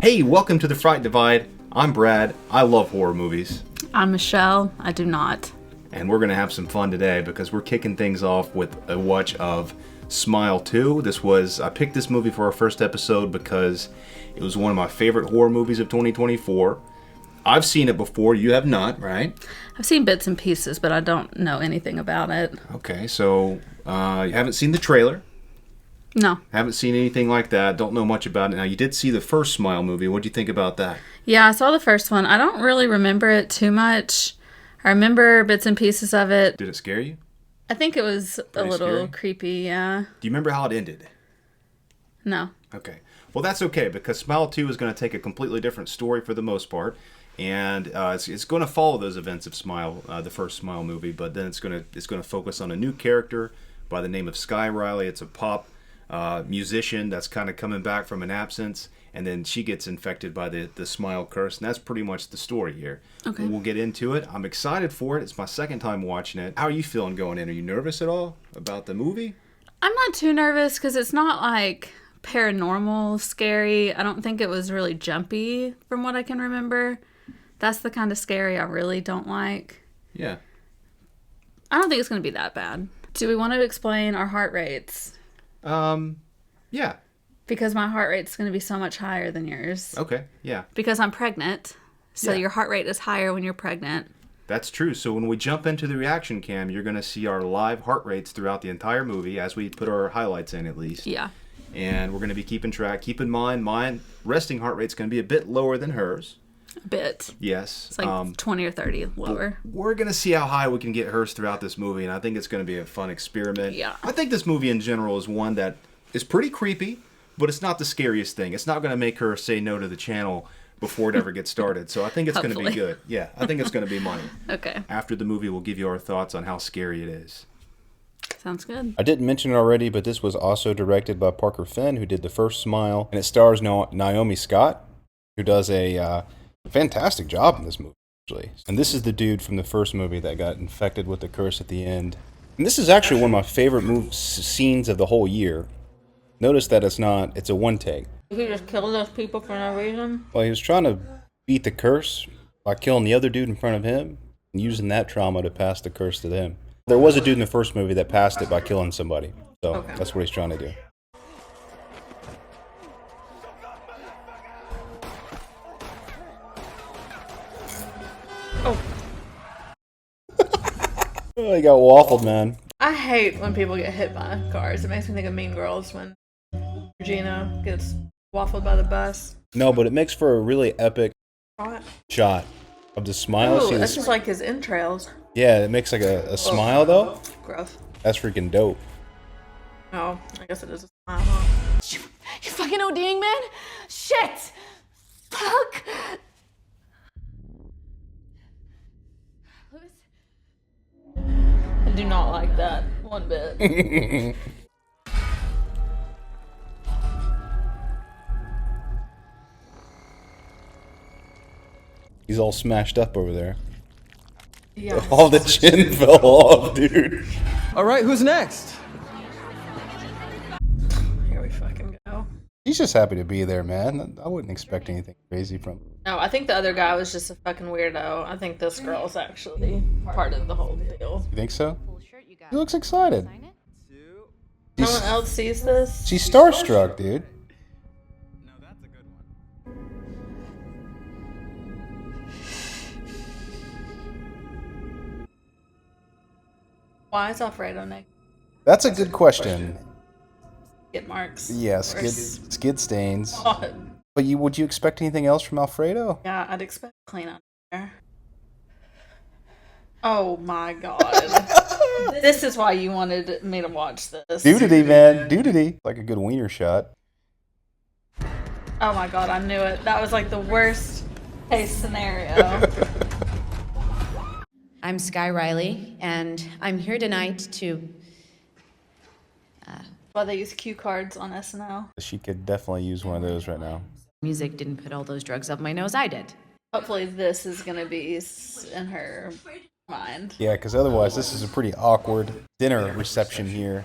Hey, welcome to the Fright Divide. I'm Brad. I love horror movies. I'm Michelle. I do not. And we're going to have some fun today because we're kicking things off with a watch of Smile 2. I picked this movie for our first episode because it was one of my favorite horror movies of 2024. I've seen it before. You have not, right? I've seen bits and pieces, but I don't know anything about it. Okay, so you haven't seen the trailer? No. Haven't seen anything like that. Don't know much about it. Now, you did see the first Smile movie. What do you think about that? Yeah, I saw the first one. I don't really remember it too much. I remember bits and pieces of it. Did it scare you? I think it was Pretty a little scary? creepy, yeah. Do you remember how it ended? No. Okay. Well, that's okay because Smile 2 is going to take a completely different story for the most part. And it's going to follow those events of Smile, the first Smile movie, but then it's going to focus on a new character by the name of Sky Riley. It's a pop musician that's kind of coming back from an absence, and then she gets infected by the Smile curse, and that's pretty much the story here. Okay. We'll get into it. I'm excited for it. It's my second time watching it. How are you feeling going in? Are you nervous at all about the movie? I'm not too nervous because it's not like paranormal scary. I don't think it was really jumpy from what I can remember. That's the kind of scary I really don't like. Yeah. I don't think it's going to be that bad. Do we want to explain our heart rates? Yeah. Because my heart rate's going to be so much higher than yours. Okay, yeah. Because I'm pregnant. So Yeah. your heart rate is higher when you're pregnant. That's true. So when we jump into the reaction cam, you're going to see our live heart rates throughout the entire movie, as we put our highlights in at least. Yeah. And we're going to be keeping track. Keep in mind, my resting heart rate's going to be a bit lower than hers. A bit. Yes. It's like 20 or 30 lower. We're going to see how high we can get hers throughout this movie, and I think it's going to be a fun experiment. Yeah. I think this movie in general is one that is pretty creepy, but it's not the scariest thing. It's not going to make her say no to the channel before it ever gets started. So I think it's going to be Hopefully. good. Yeah, I think it's going to be money. Okay. After the movie, we'll give you our thoughts on how scary it is. Sounds good. I didn't mention it already, but this was also directed by Parker Finn, who did the first Smile, and it stars Naomi Scott, who does a fantastic job in this movie, actually. And this is the dude from the first movie that got infected with the curse at the end. And this is actually one of my favorite scenes of the whole year. Notice that it's a one take. He just killed those people for no reason? Well, he was trying to beat the curse by killing the other dude in front of him and using that trauma to pass the curse to them. There was a dude in the first movie that passed it by killing somebody. So That's what he's trying to do. Oh. Oh, he got waffled, man. I hate when people get hit by cars. It makes me think of Mean Girls when Regina gets waffled by the bus. No, but it makes for a really epic What? shot of the smile. Oh, See that's this? just like his entrails. Yeah, it makes like a smile, though. Gross. That's freaking dope. Oh, I guess it is a smile, huh? You fucking ODing, man? Shit! Fuck! I do not like that one bit. He's all smashed up over there. Yeah. All the chin fell off, dude. All right, who's next? Here we fucking go. He's just happy to be there, man. I wouldn't expect anything crazy from him. No, I think the other guy was just a fucking weirdo. I think this girl's actually part of the whole deal. You think so? He looks excited. No one else sees this? She's starstruck, dude. No, that's a good one. Why is Alfredo naked? That's a good question. Skid marks. Yeah, Or skid stains. God. But would you expect anything else from Alfredo? Yeah, I'd expect clean out there. Oh my god. This is why you wanted me to watch this. Dudity, man. Dudity. Like a good wiener shot. Oh my god, I knew it. That was like the worst case scenario. I'm Sky Riley, and I'm here tonight to... Why they use cue cards on SNL. She could definitely use one of those right now. Music didn't put all those drugs up my nose, I did. Hopefully this is gonna be in her mind. Yeah, because otherwise this is a pretty awkward dinner reception here.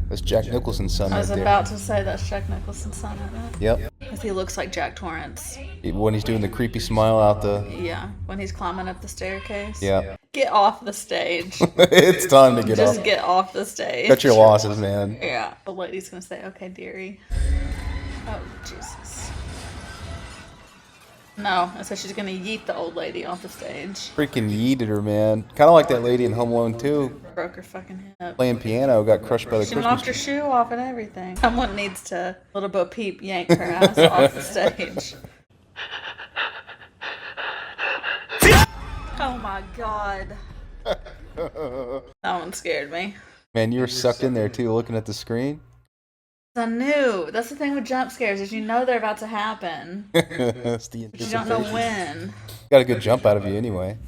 That's Jack Nicholson's son I right was there. about to say that's Jack Nicholson's son, isn't it? Yep. Because he looks like Jack Torrance. When he's doing the creepy smile out the... Yeah, when he's climbing up the staircase. Yeah. Get off the stage. It's time to get Just off. get off the stage. Cut your losses, man. Yeah. The lady's gonna say, okay, dearie. Oh, Jesus. No, I said she's gonna yeet the old lady off the stage. Freaking yeeted her, man. Kind of like that lady in Home Alone 2. Broke her fucking hip. Playing piano, got crushed by the She Christmas knocked her tree. shoe off and everything. Someone needs to, little Bo Peep, yank her ass off the stage. Oh my god. That one scared me. Man, you were sucked in there too, looking at the screen. I knew. That's the thing with jump scares, is you know they're about to happen. That's the But you don't know when. Got a good jump out of you anyway.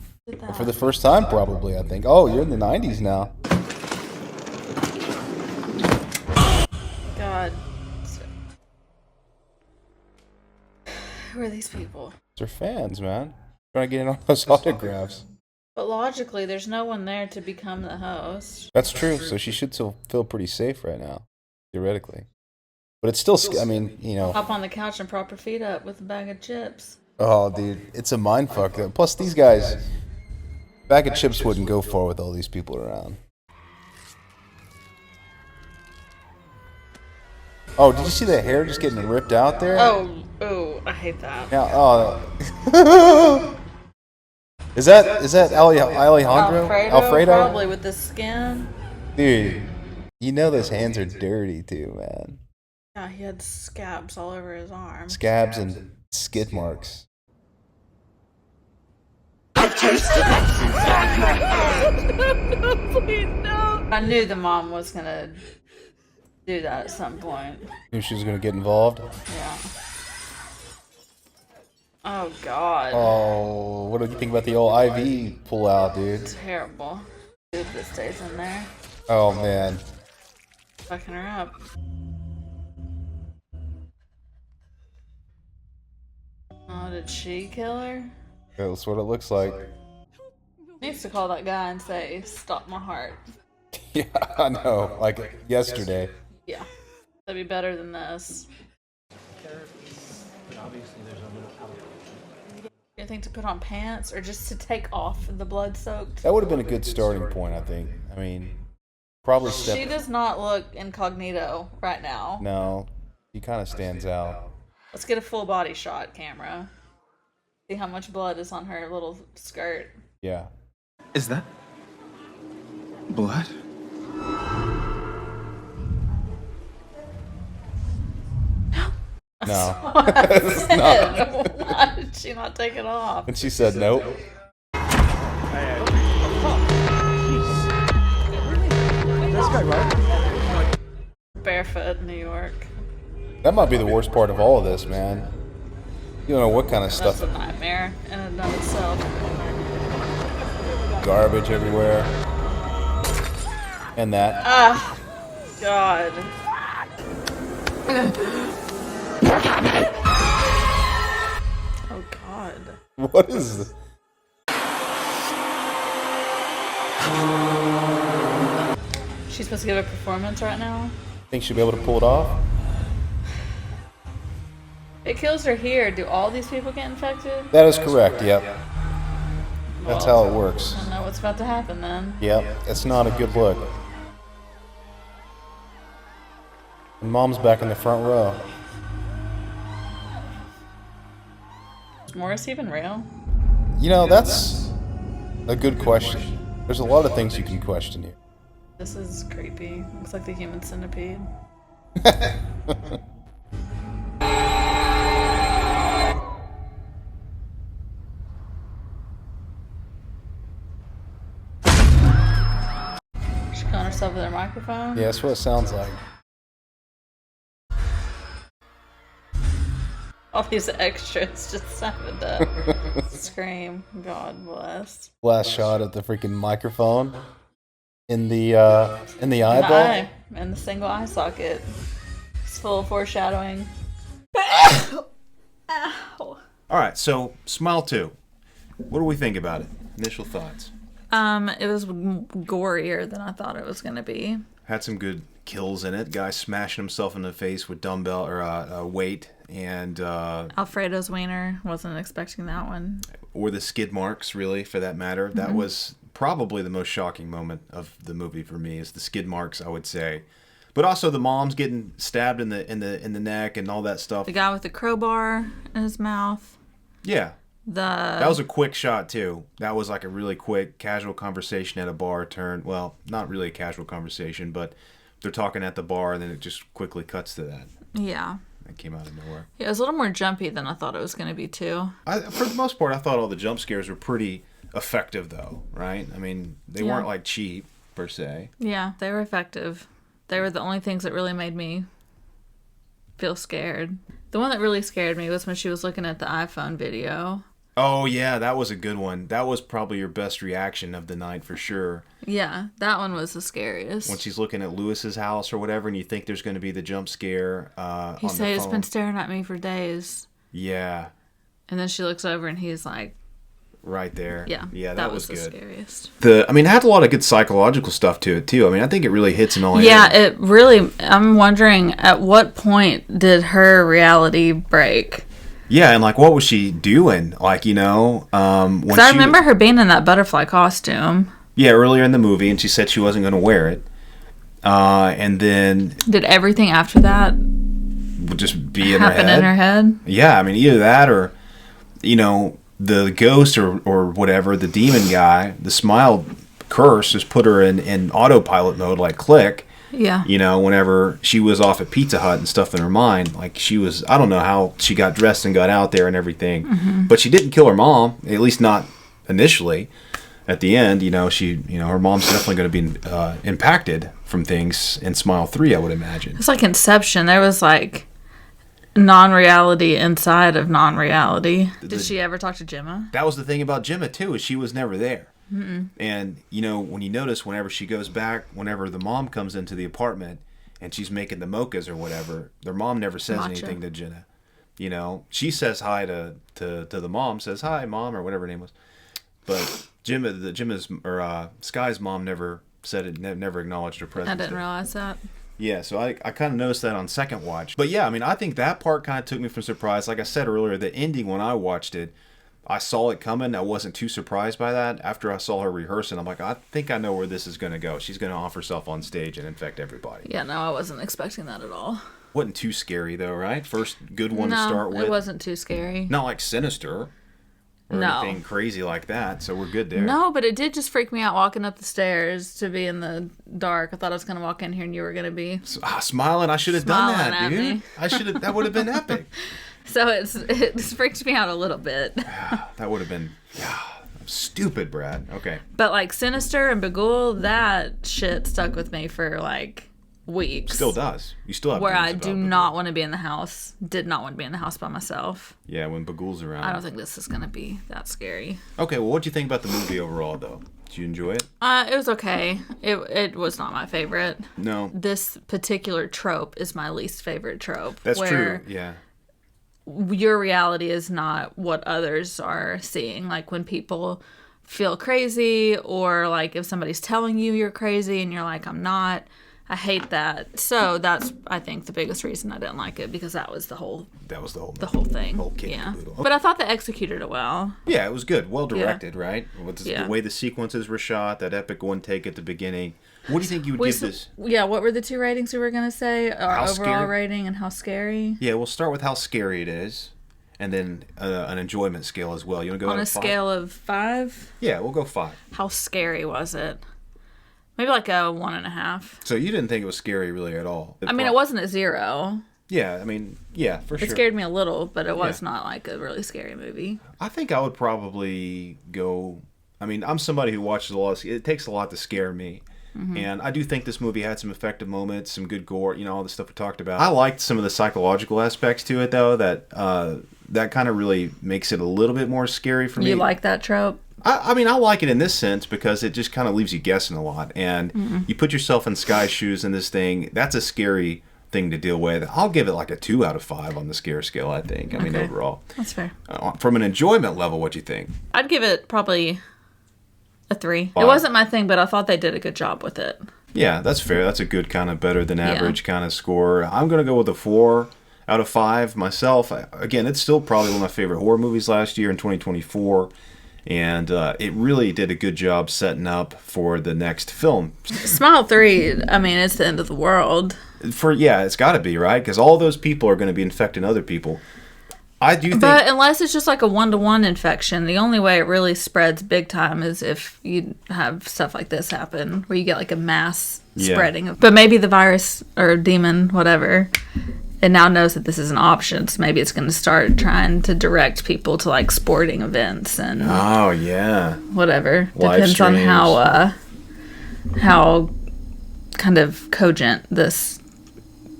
For the first time, probably, I think. Oh, you're in the 90s now. God. Who are these people? They're fans, man. Trying to get in on those autographs. But logically, there's no one there to become the host. That's true, so she should still feel pretty safe right now, theoretically. But it's still, I mean, you know. Hop on the couch and prop her feet up with a bag of chips. Oh, dude, it's a mindfuck. Plus, these guys, bag of chips wouldn't go far with all these people around. Oh, did you see the hair just getting ripped out there? Oh, I hate that. Yeah. Oh. Is that Alejandro? Alfredo? Probably with the skin. Dude, you know those hands are dirty too, man. Yeah, he had scabs all over his arm. Scabs and skid marks. Please no. I knew the mom was gonna do that at some point. Knew she was gonna get involved. Yeah. Oh God. Oh, what do you think about the old IV pull out, dude? Terrible. Dude that stays in there. Oh man. Fucking her up. Oh, did she kill her? That's what it looks like. Needs to call that guy and say, "Stop my heart." Yeah, I know. Like yesterday. Yeah, that'd be better than this. You think to put on pants or just to take off the blood soaked? That would have been a good starting point, I think. I mean, probably She step. does not look incognito right now. No, he kind of stands out. Let's get a full body shot, camera. See how much blood is on her little skirt. Yeah. Is that blood? No. Why did she not take it off? And she said nope. Barefoot in New York. That might be the worst part of all of this, man. You don't know what kind of That's stuff. a nightmare in and of itself. Garbage everywhere. And that. Ah, God. Oh, God. What is this? She's supposed to give a performance right now? Think she'll be able to pull it off? It kills her here. Do all these people get infected? That is correct, yep. That's how it works. I don't know what's about to happen then. Yep, it's not a good look. And Mom's back in the front row. Is Morris even real? You know, that's a good question. There's a lot of things you can question here. This is creepy. Looks like the human centipede. She's killing herself with her microphone? Yeah, that's what it sounds like. All these extras just having to scream. God bless. Last shot of the freaking microphone in the In the eyeball. eye. And the single eye socket. It's full of foreshadowing. Ow. All right, so Smile 2. What do we think about it? Initial thoughts. It was gorier than I thought it was gonna be. Had some good kills in it. Guy smashing himself in the face with dumbbell or weight, and Alfredo's wiener. Wasn't expecting that one. or the skid marks, really, for that matter. That was probably the most shocking moment of the movie for me, is the skid marks, I would say. But also the mom's getting stabbed in the neck and all that stuff. The guy with the crowbar in his mouth. Yeah. That was a quick shot, too. That was like a really quick, casual conversation at a bar turn. Well, not really a casual conversation, but they're talking at the bar, and then it just quickly cuts to that. Yeah. That came out of nowhere. Yeah, it was a little more jumpy than I thought it was going to be, too. For the most part, I thought all the jump scares were pretty effective, though, right? I mean, they weren't, like, cheap, per se. Yeah, they were effective. They were the only things that really made me feel scared. The one that really scared me was when she was looking at the iPhone video. Oh, yeah, that was a good one. That was probably your best reaction of the night, for sure. Yeah, that one was the scariest. When she's looking at Lewis's house or whatever, and you think there's going to be the jump scare he on said the it's phone. been staring at me for days. Yeah, And then she looks over and he's like, right there. yeah, that was the good. scariest. I mean, it had a lot of good psychological stuff to it, too. I mean, I think it really hits in all Yeah, areas. it really, I'm wondering at what point did her reality break? Yeah, and, like, what was she doing? Like, when Because I remember her being in that butterfly costume. Yeah, earlier in the movie, and she said she wasn't going to wear it. And then Did everything after that would just be in happen in her head? Yeah, I mean, either that or, the ghost or whatever, the demon guy, the smile curse just put her in autopilot mode, like click. Yeah. Whenever she was off at Pizza Hut and stuff in her mind, like she was, I don't know how she got dressed and got out there and everything, but she didn't kill her mom, at least not initially. At the end, her mom's definitely going to be impacted from things in Smile 3, I would imagine. It's like Inception. There was like non-reality inside of non-reality. Did she ever talk to Gemma? That was the thing about Gemma, too, is she was never there. And, when you notice whenever she goes back, whenever the mom comes into the apartment and she's making the mochas or whatever, their mom never says Matcha. anything to Jenna. She says hi to the mom, says hi, mom, or whatever her name was. But Sky's mom never said it, never acknowledged her presence. I didn't realize that. Yeah, so I kind of noticed that on second watch. But yeah, I mean, I think that part kind of took me from surprise. Like I said earlier, the ending, when I watched it, I saw it coming. I wasn't too surprised by that. After I saw her rehearsing, I'm like, I think I know where this is going to go. She's going to off herself on stage and infect everybody. Yeah, no, I wasn't expecting that at all. Wasn't too scary, though, right? First good one to start with. It wasn't too scary. Not like Sinister or anything crazy like that, so we're good there. No, but it did just freak me out walking up the stairs to be in the dark. I thought I was going to walk in here and you were going to be Smiling, I should have done Smiling that, at dude. me. That would have been epic. So it freaked me out a little bit. That would have been stupid, Brad. Okay. But like Sinister and Bagul, that shit stuck with me for like weeks. Still does. You still have where dreams I about do Bagul. not want to be in the house. Did not want to be in the house by myself. Yeah, when Bagul's around. I don't think this is going to be that scary. Okay, well, what do you think about the movie overall, though? Did you enjoy it? It was okay. It was not my favorite. No. This particular trope is my least favorite trope. That's where true. Yeah. your reality is not what others are seeing. Like when people feel crazy, or like if somebody's telling you you're crazy and you're like, I'm not. I hate that. So that's, I think, the biggest reason I didn't like it, because that was the whole thing. Whole kit and Yeah. caboodle. But I thought they executed it well. Yeah, it was good. Well directed, right? With Yeah. the way the sequences were shot, that epic one take at the beginning. What do you think you would give this? Yeah, what were the two ratings we were going to say? Our How overall scary? rating and how scary? Yeah, we'll start with how scary it is, and then an enjoyment scale as well. You want to go On out a of 5? scale of 5, Yeah, we'll go 5. how scary was it? Maybe like a 1.5. So you didn't think it was scary really at all? I mean, it wasn't a 0. Yeah, I mean, yeah, for sure. It scared me a little, but it was not like a really scary movie. I think I would probably go. I mean, I'm somebody who watches a lot. It takes a lot to scare me. And I do think this movie had some effective moments, some good gore, all the stuff we talked about. I liked some of the psychological aspects to it, though, that kind of really makes it a little bit more scary for me. You like that trope? I mean, I like it in this sense because it just kind of leaves you guessing a lot. And you put yourself in Sky's shoes in this thing, that's a scary thing to deal with. I'll give it like a 2 out of 5 on the scare scale, I think. I mean, Okay. overall. That's fair. From an enjoyment level, what do you think? I'd give it probably a 3. 5. It wasn't my thing, but I thought they did a good job with it. Yeah, that's fair. That's a good kind of better than average kind of score. I'm going to go with a 4 out of 5 myself. Again, it's still probably one of my favorite horror movies last year in 2024. And it really did a good job setting up for the next film. Smile 3, I mean, it's the end of the world. It's got to be, right? Because all those people are going to be infecting other people. I do think... But unless it's just like a 1-to-1 infection, the only way it really spreads big time is if you have stuff like this happen, where you get like a mass spreading. But maybe the virus or demon, whatever, it now knows that this is an option. So maybe it's going to start trying to direct people to like sporting events and whatever. Live Depends on streams. how kind of cogent this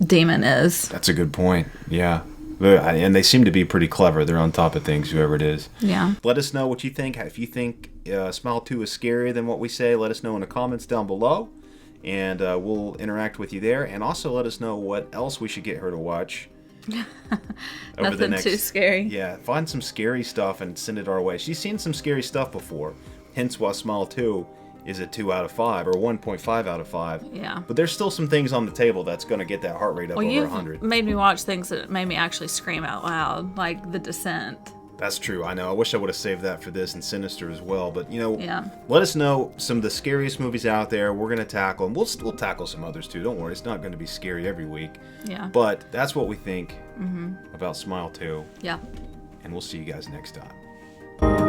demon is. That's a good point. Yeah. And they seem to be pretty clever. They're on top of things, whoever it is. Yeah. Let us know what you think. If you think Smile 2 is scarier than what we say, let us know in the comments down below. And we'll interact with you there. And also let us know what else we should get her to watch. Nothing too scary. Yeah, find some scary stuff and send it our way. She's seen some scary stuff before. Hence why Smile 2 is a 2 out of 5 or 1.5 out of 5. Yeah. But there's still some things on the table that's going to get that heart rate up over You've 100. made me watch things that made me actually scream out loud, like The Descent. That's true. I know. I wish I would have saved that for this and Sinister as well. But, Yeah. let us know some of the scariest movies out there. We're going to tackle them. We'll tackle some others too. Don't worry. It's not going to be scary every week. Yeah. But that's what we think about Smile 2. Yeah. And we'll see you guys next time.